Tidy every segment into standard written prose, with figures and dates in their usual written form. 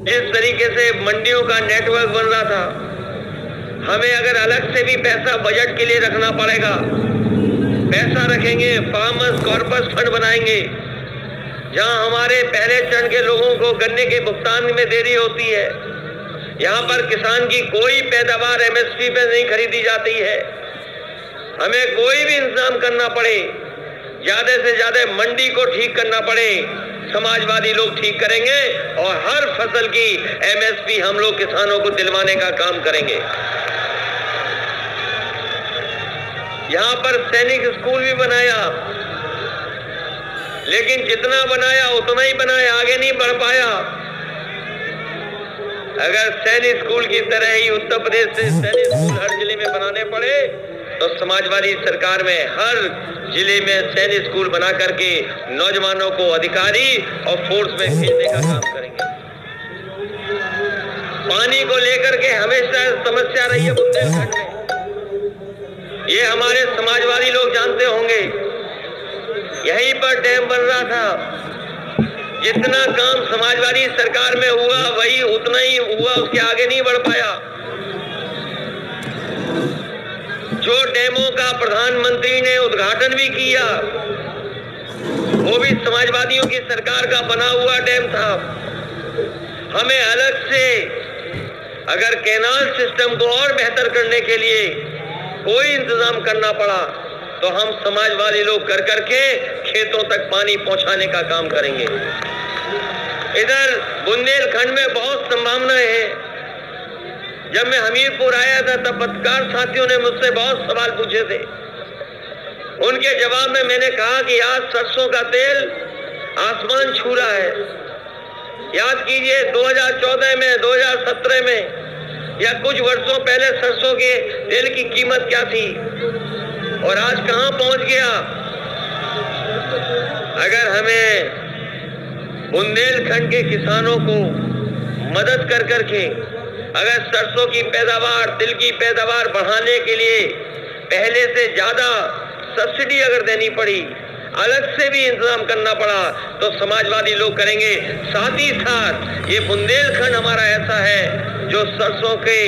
जिस तरीके से मंडियों का नेटवर्क बन रहा था, हमें अगर अलग से भी पैसा बजट के लिए रखना पड़ेगा, पैसा रखेंगे, फार्मर्स कॉर्पस फंड बनाएंगे, जहां हमारे पहले चरण के लोगों को गन्ने के भुगतान में देरी होती है, यहाँ पर किसान की कोई पैदावार एमएसपी पे नहीं खरीदी जाती है। हमें कोई भी इंतजाम करना पड़े, ज्यादा से ज्यादा मंडी को ठीक करना पड़े, समाजवादी लोग ठीक करेंगे और हर फसल की एमएसपी हम लोग किसानों को दिलवाने का काम करेंगे। यहाँ पर सैनिक स्कूल भी बनाया, लेकिन जितना बनाया उतना ही बनाया, आगे नहीं बढ़ पाया। अगर सैनिक स्कूल की तरह ही उत्तर प्रदेश से सैनिक स्कूल हर जिले में बनाने पड़े तो समाजवादी सरकार में हर जिले में सैनिक स्कूल बना करके नौजवानों को अधिकारी और फोर्स में भेजने का काम करेंगे। पानी को लेकर के हमेशा समस्या रही है बुंदेलखंड में, ये हमारे समाजवादी लोग जानते होंगे। यहीं पर डैम बन रहा था, जितना काम समाजवादी सरकार में हुआ वही उतना ही हुआ, उसके आगे नहीं बढ़ पाया। जो डैमों का प्रधानमंत्री ने उद्घाटन भी किया वो भी समाजवादियों की सरकार का बना हुआ डैम था। हमें अलग से अगर कैनाल सिस्टम को और बेहतर करने के लिए कोई इंतजाम करना पड़ा तो हम समाजवादी लोग कर करके खेतों तक पानी पहुंचाने का काम करेंगे। इधर बुंदेलखंड में बहुत संभावनाएं हैं। जब मैं हमीरपुर आया था तब पत्रकार साथियों ने मुझसे बहुत सवाल पूछे थे। उनके जवाब में मैंने कहा कि आज सरसों का तेल आसमान छू रहा है। याद कीजिए 2014 में, 2017 में या कुछ वर्षों पहले सरसों के तेल की कीमत क्या थी और आज कहां पहुंच गया। अगर हमें बुंदेलखंड के किसानों को मदद कर करके अगर सरसों की पैदावार, तिल की पैदावार बढ़ाने के लिए पहले से ज्यादा सब्सिडी अगर देनी पड़ी, अलग से भी इंतजाम करना पड़ा तो समाजवादी लोग करेंगे। साथ ही साथ ये बुंदेलखंड हमारा ऐसा है जो सरसों के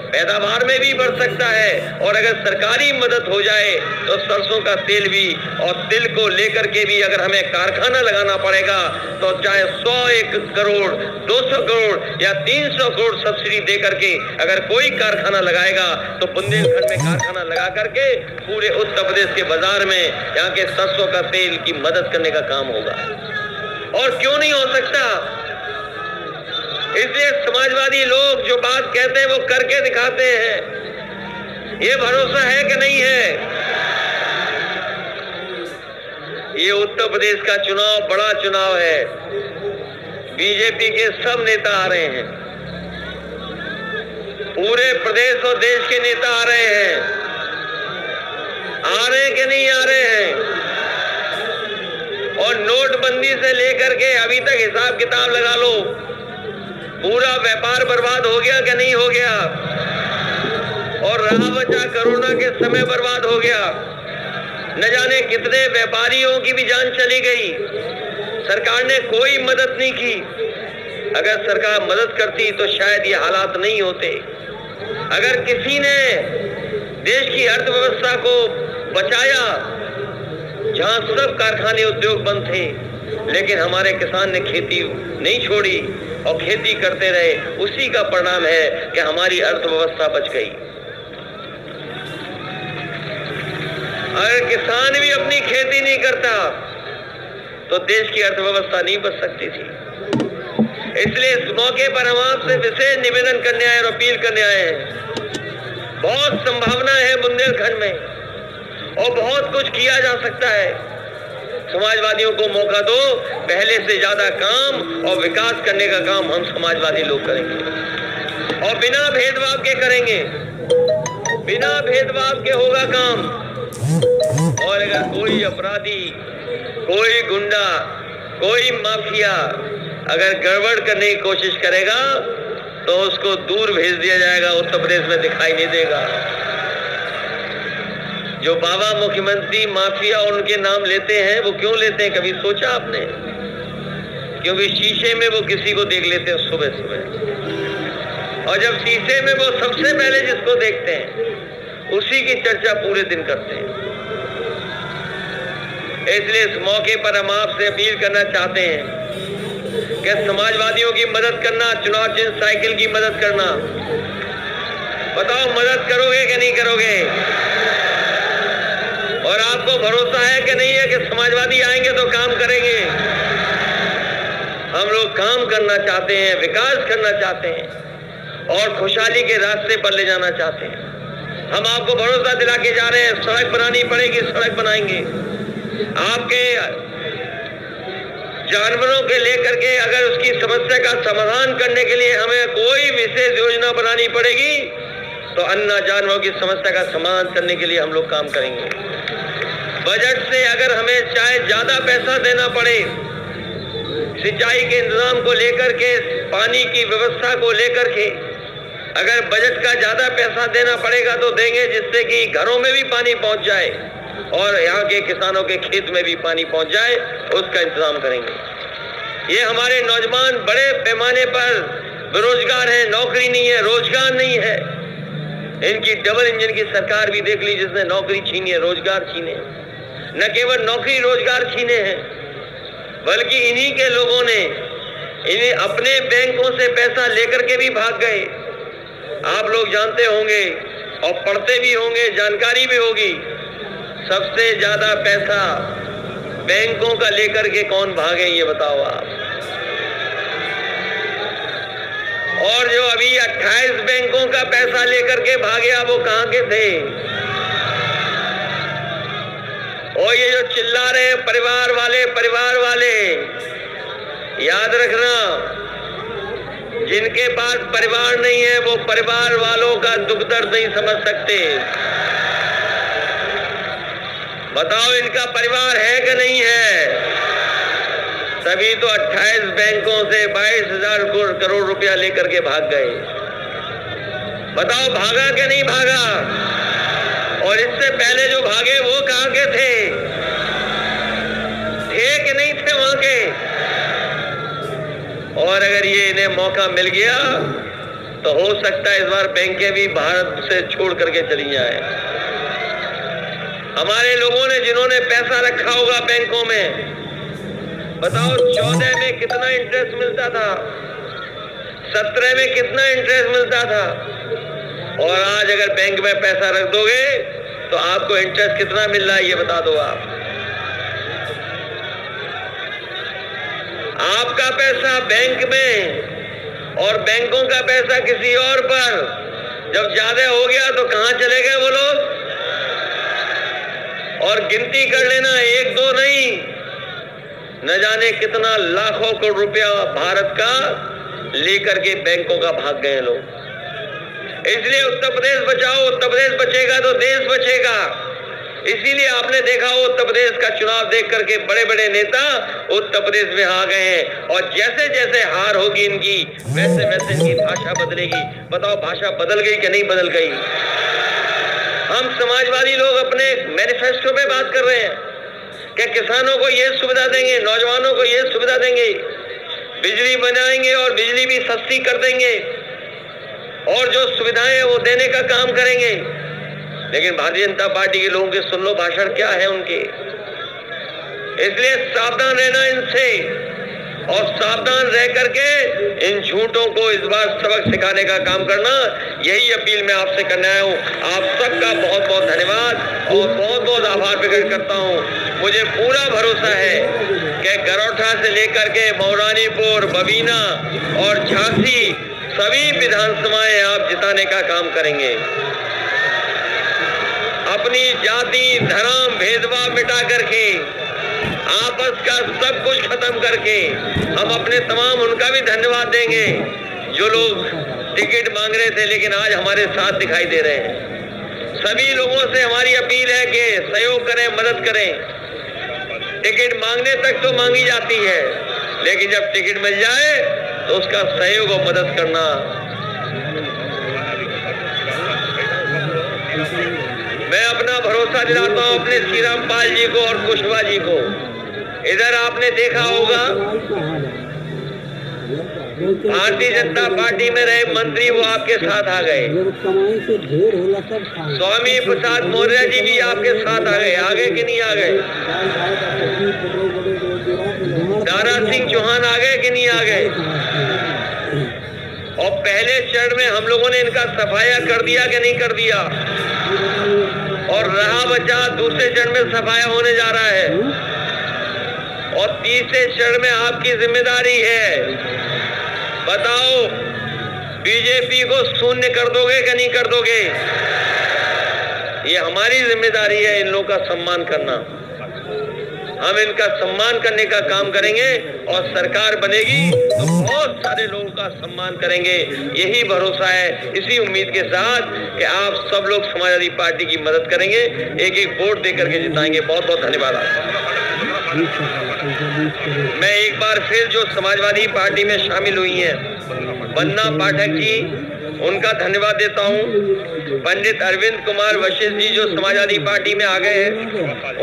पैदावार में भी बढ़ सकता है और अगर सरकारी मदद हो जाए तो सरसों का तेल भी और तिल को लेकर के भी अगर हमें कारखाना लगाना पड़ेगा तो चाहे 101 करोड़, 200 करोड़ या 300 करोड़ सब्सिडी दे करके अगर कोई कारखाना लगाएगा तो बुंदेलखंड में कारखाना लगा करके पूरे उत्तर प्रदेश के बाजार में यहाँ के सरसों का तेल की मदद करने का काम होगा। और क्यों नहीं हो सकता? इसलिए समाजवादी लोग जो बात कहते हैं वो करके दिखाते हैं। ये भरोसा है कि नहीं है? ये उत्तर प्रदेश का चुनाव बड़ा चुनाव है। बीजेपी के सब नेता आ रहे हैं, पूरे प्रदेश और देश के नेता आ रहे हैं। आ रहे हैं कि नहीं आ रहे हैं? और नोटबंदी से लेकर के अभी तक हिसाब किताब लगा लो, पूरा व्यापार बर्बाद हो गया कि नहीं हो गया? और रहा बचा कोरोना के समय बर्बाद हो गया। न जाने कितने व्यापारियों की भी जान चली गई। सरकार ने कोई मदद नहीं की। अगर सरकार मदद करती तो शायद ये हालात नहीं होते। अगर किसी ने देश की अर्थव्यवस्था को बचाया, जहां सब कारखाने उद्योग बंद थे, लेकिन हमारे किसान ने खेती नहीं छोड़ी और खेती करते रहे, उसी का परिणाम है कि हमारी अर्थव्यवस्था बच गई। अगर किसान भी अपनी खेती नहीं करता तो देश की अर्थव्यवस्था नहीं बच सकती थी। इसलिए इस मौके पर हम आपसे विशेष निवेदन करने आए और अपील करने आए हैं। बहुत संभावना है बुंदेलखंड में और बहुत कुछ किया जा सकता है। समाजवादियों को मौका दो, पहले से ज्यादा काम और विकास करने का काम हम समाजवादी लोग करेंगे और बिना भेदभाव के करेंगे। बिना भेदभाव के होगा काम। और अगर कोई अपराधी, कोई गुंडा, कोई माफिया अगर गड़बड़ करने की कोशिश करेगा तो उसको दूर भेज दिया जाएगा, उत्तर प्रदेश में दिखाई नहीं देगा। जो बाबा मुख्यमंत्री माफिया उनके नाम लेते हैं, वो क्यों लेते हैं? कभी सोचा आपने क्योंकि शीशे में वो किसी को देख लेते हैं सुबह सुबह, और जब शीशे में वो सबसे पहले जिसको देखते हैं उसी की चर्चा पूरे दिन करते हैं। इसलिए इस मौके पर हम आपसे अपील करना चाहते हैं कि समाजवादियों की मदद करना, चुनाव चिन्ह साइकिल की मदद करना, बताओ मदद करोगे कि नहीं करोगे? और आपको भरोसा है कि नहीं है कि समाजवादी आएंगे तो काम करेंगे? हम लोग काम करना चाहते हैं, विकास करना चाहते हैं और खुशहाली के रास्ते पर ले जाना चाहते हैं। हम आपको भरोसा दिला के जा रहे हैं, सड़क बनानी पड़ेगी, सड़क बनाएंगे। आपके जानवरों के लेकर के अगर उसकी समस्या का समाधान करने के लिए हमें कोई विशेष योजना बनानी पड़ेगी तो अन्य जानवरों की समस्या का समाधान करने के लिए हम लोग काम करेंगे। बजट से अगर हमें चाहे ज्यादा पैसा देना पड़े, सिंचाई के इंतजाम को लेकर के, पानी की व्यवस्था को लेकर के अगर बजट का ज्यादा पैसा देना पड़ेगा तो देंगे, जिससे कि घरों में भी पानी पहुंच जाए और यहाँ के किसानों के खेत में भी पानी पहुंच जाए, उसका इंतजाम करेंगे। ये हमारे नौजवान बड़े पैमाने पर बेरोजगार हैं, नौकरी नहीं है, रोजगार नहीं है। इनकी डबल इंजन की सरकार भी देख ली, जिसने नौकरी छीनी है, रोजगार छीने। न केवल नौकरी रोजगार छीने हैं, बल्कि इन्हीं के लोगों ने इन्हें अपने बैंकों से पैसा लेकर के भी भाग गए। आप लोग जानते होंगे और पढ़ते भी होंगे, जानकारी भी होगी, सबसे ज्यादा पैसा बैंकों का लेकर के कौन भागे, ये बताओ आप। और जो अभी 28 बैंकों का पैसा लेकर के भागे, वो कहां के थे? और ये जो चिल्ला रहे हैं परिवार वाले, याद रखना, जिनके पास परिवार नहीं है वो परिवार वालों का दुख दर्द नहीं समझ सकते। बताओ इनका परिवार है कि नहीं है? तभी तो 28 बैंकों से 22,000 करोड़ रुपया लेकर के भाग गए। बताओ भागा कि नहीं भागा? और इससे पहले जो भागे वो कहां के थे कि नहीं थे वहां के? और अगर ये इन्हें मौका मिल गया तो हो सकता है इस बार बैंकें भी भारत से छोड़ करके चली जाए। हमारे लोगों ने जिन्होंने पैसा रखा होगा बैंकों में, बताओ 14 में कितना इंटरेस्ट मिलता था, 17 में कितना इंटरेस्ट मिलता था, और आज अगर बैंक में पैसा रख दोगे तो आपको इंटरेस्ट कितना मिल रहा है ये बता दो आप। आपका पैसा बैंक में और बैंकों का पैसा किसी और पर जब ज्यादा हो गया तो कहां चले गए वो लोग? और गिनती कर लेना, 1-2 नहीं, न जाने कितना लाखों करोड़ रुपया भारत का लेकर के बैंकों का भाग गए लोग। इसलिए उत्तर प्रदेश बचाओ, उत्तर प्रदेश बचेगा तो देश बचेगा। इसीलिए आपने देखा उत्तर प्रदेश का चुनाव देख करके बड़े बड़े नेता उत्तर प्रदेश में आ गए हैं, और जैसे जैसे हार होगी इनकी वैसे वैसे इनकी भाषा बदलेगी। बताओ भाषा बदल गई कि नहीं बदल गई? हम समाजवादी लोग अपने मैनिफेस्टो में बात कर रहे हैं कि किसानों को ये सुविधा देंगे, नौजवानों को ये सुविधा देंगे, बिजली बनाएंगे और बिजली भी सस्ती कर देंगे, और जो सुविधाएं वो देने का काम करेंगे। लेकिन भारतीय जनता पार्टी के लोगों के सुन लो भाषण क्या है उनके। इसलिए सावधान रहना इनसे, और सावधान रह करके इन झूठों को इस बार सबक सिखाने का काम करना, यही अपील मैं आपसे करने आया हूँ। आप सबका बहुत बहुत धन्यवाद और बहुत बहुत आभार प्रकट करता हूँ। मुझे पूरा भरोसा है कि गरोठा से लेकर के मौरानीपुर, बबीना और झांसी सभी विधानसभाएं आप जिताने का काम करेंगे। अपनी जाति धर्म भेदभाव मिटा करके, आपस का सब कुछ खत्म करके हम अपने तमाम उनका भी धन्यवाद देंगे जो लोग टिकट मांग रहे थे लेकिन आज हमारे साथ दिखाई दे रहे हैं। सभी लोगों से हमारी अपील है कि सहयोग करें, मदद करें। टिकट मांगने तक तो मांगी जाती है, लेकिन जब टिकट मिल जाए तो उसका सहयोग और मदद करना। मैं अपना भरोसा दिलाता हूं अपने श्री रामपाल जी को और कुशवाहा जी को। इधर आपने देखा होगा भारतीय जनता पार्टी में रहे मंत्री वो आपके साथ आ गए। स्वामी प्रसाद मौर्य जी भी आपके साथ आ गए कि नहीं आ गए? दारा सिंह चौहान आ गए कि नहीं आ गए? और पहले चरण में हम लोगों ने इनका सफाया कर दिया कि नहीं कर दिया? और रहा बचा दूसरे चरण में सफाया होने जा रहा है, और तीसरे चरण में आपकी जिम्मेदारी है। बताओ, बीजेपी को शून्य कर दोगे कि नहीं कर दोगे? ये हमारी जिम्मेदारी है इन लोगों का सम्मान करना। हम इनका सम्मान करने का काम करेंगे, और सरकार बनेगी तो बहुत सारे लोगों का सम्मान करेंगे। यही भरोसा है, इसी उम्मीद के साथ कि आप सब लोग समाजवादी पार्टी की मदद करेंगे, एक एक वोट देकर के जिताएंगे। बहुत बहुत धन्यवाद आपका। मैं एक बार फिर जो समाजवादी पार्टी में शामिल हुई हैं, वंदना पाठक जी, उनका धन्यवाद देता हूं। पंडित अरविंद कुमार वशिष्ठ जी जो समाजवादी पार्टी में आ गए हैं,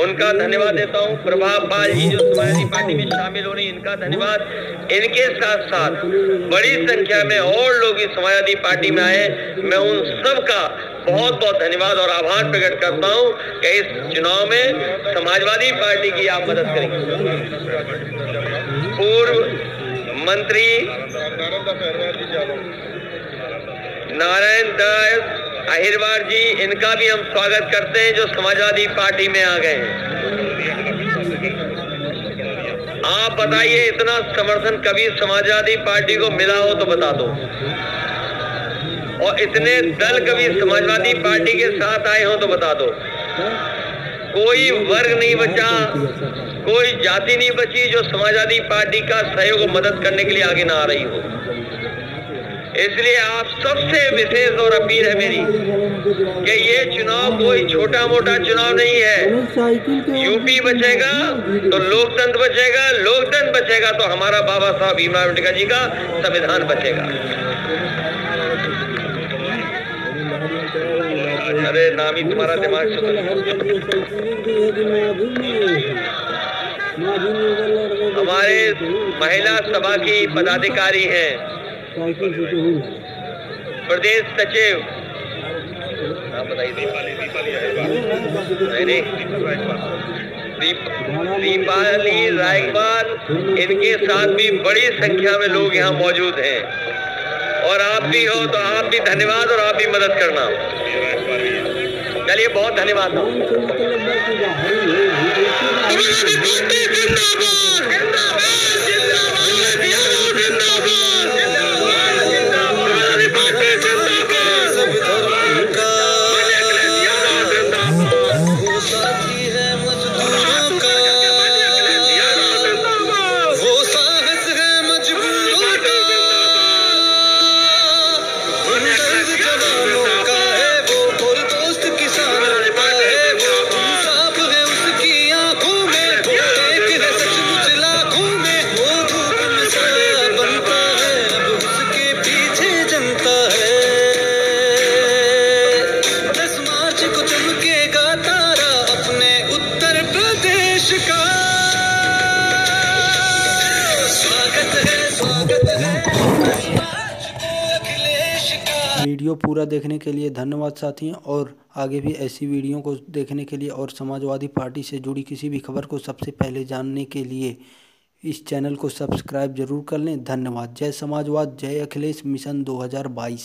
उनका धन्यवाद देता हूं। प्रभाव पाल जी जो समाजवादी पार्टी में शामिल हो रही, इनका धन्यवाद। इनके साथ साथ बड़ी संख्या में और लोग इस समाजवादी पार्टी में आए, मैं उन सब का बहुत बहुत धन्यवाद और आभार प्रकट करता हूं कि इस चुनाव में समाजवादी पार्टी की आप मदद करेंगे। पूर्व मंत्री नारायण दास अहिरवार जी, इनका भी हम स्वागत करते हैं जो समाजवादी पार्टी में आ गए हैं। आप बताइए, इतना समर्थन कभी समाजवादी पार्टी को मिला हो तो बता दो, और इतने दल कभी समाजवादी पार्टी के साथ आए हो तो बता दो। कोई वर्ग नहीं बचा, कोई जाति नहीं बची जो समाजवादी पार्टी का सहयोग मदद करने के लिए आगे ना आ रही हो। इसलिए आप सबसे विशेष और अपील है मेरी कि ये चुनाव कोई छोटा मोटा चुनाव नहीं है। यूपी बचेगा तो लोकतंत्र बचेगा, लोकतंत्र बचेगा तो हमारा बाबा साहब भीमराव अम्बेडकर जी का संविधान बचेगा। अरे नाम ही तुम्हारा दिमाग से हमारे महिला सभा की पदाधिकारी हैं, प्रदेश सचिव, दीपाली रायकवाल, इनके साथ भी बड़ी संख्या में लोग यहाँ मौजूद हैं, और आप भी हो तो आप भी धन्यवाद, और आप भी मदद करना। चलिए, बहुत धन्यवाद। वीडियो पूरा देखने के लिए धन्यवाद साथियों, और आगे भी ऐसी वीडियो को देखने के लिए और समाजवादी पार्टी से जुड़ी किसी भी खबर को सबसे पहले जानने के लिए इस चैनल को सब्सक्राइब जरूर कर लें। धन्यवाद। जय समाजवाद, जय अखिलेश मिशन 2022।